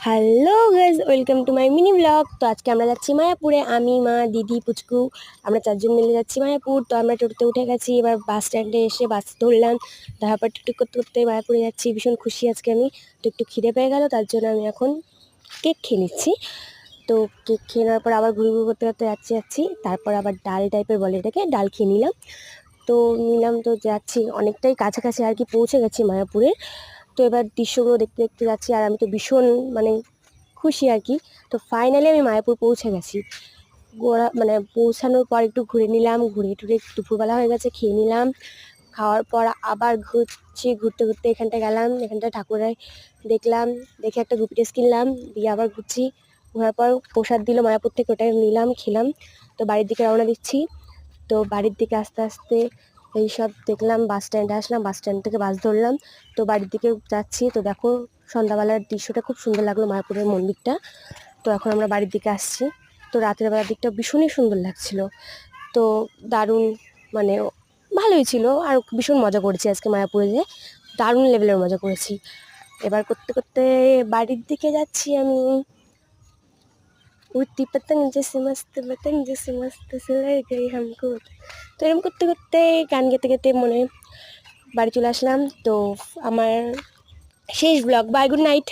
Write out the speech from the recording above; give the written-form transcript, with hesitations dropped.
Hello guys, welcome to my mini blog. তো আজকে আমরা যাচ্ছি মায়াপুরে। আমি, মা, দিদি, পুচকু, আমরা চারজন মিলে যাচ্ছি মায়াপুর। তো আমরা টোটোতে উঠে গেছি, এবার বাস স্ট্যান্ডে এসে বাস ধরলাম। তারপর টুকটুক করতে করতে মায়াপুরে যাচ্ছি। ভীষণ খুশি আজকে আমি। তো একটু খিদে পেয়ে গেল, তার জন্য আমি এখন কেক খেয়ে নিচ্ছি। তো কেক খেয়ে নেওয়ার পর আবার ঘুরে ঘুরে করতে করতে যাচ্ছি। তারপর আবার ডাল টাইপের বলে এটাকে, ডাল খেয়ে নিলাম। তো যাচ্ছি, অনেকটাই কাছাকাছি আর কি, পৌঁছে গেছি মায়াপুরে। তো এবার দৃশ্যগুলো দেখতে দেখতে যাচ্ছি, আর আমি তো ভীষণ মানে খুশি আর কি। তো ফাইনালি আমি মায়াপুর পৌঁছে গেছি। পৌঁছানোর পর একটু ঘুরে নিলাম, ঘুরে টুরে দুপুরবেলা হয়ে গেছে, খেয়ে নিলাম। খাওয়ার পর আবার ঘুরতে ঘুরতে এখানটা গেলাম, এখানটা ঠাকুরের দেখলাম, দেখে একটা গুপি ড্রেস কিনলাম, দিয়ে আবার ঘুরছি। ঘোরার পর প্রসাদ দিল মায়াপুর থেকে, ওটাই নিলাম, খেলাম। তো বাড়ির দিকে রওনা দিচ্ছি। তো বাড়ির দিকে আস্তে আস্তে এইসব দেখলাম, বাস স্ট্যান্ডে আসলাম, বাস স্ট্যান্ড থেকে বাস ধরলাম। তো বাড়ির দিকে যাচ্ছি। তো দেখো, সন্ধ্যাবেলার দৃশ্যটা খুব সুন্দর লাগলো, মায়াপুরের মন্দিরটা। তো এখন আমরা বাড়ির দিকে আসছি। তো রাতের বেলার দিকটা ভীষণই সুন্দর লাগছিল। তো দারুণ, মানে ভালোই ছিল। আর ভীষণ মজা করেছি আজকে মায়াপুরে, যে দারুণ লেভেলের মজা করেছি। এবার করতে করতে বাড়ির দিকে যাচ্ছি আমি। उड़ती पतंग जैसे मस्त सिलाई गई हमको। তো এরকম করতে করতে গান গেতে গেতে মনে হয় বাড়ি চলে আসলাম। তো আমার শেষ ব্লগ, বাই, গুড নাইট।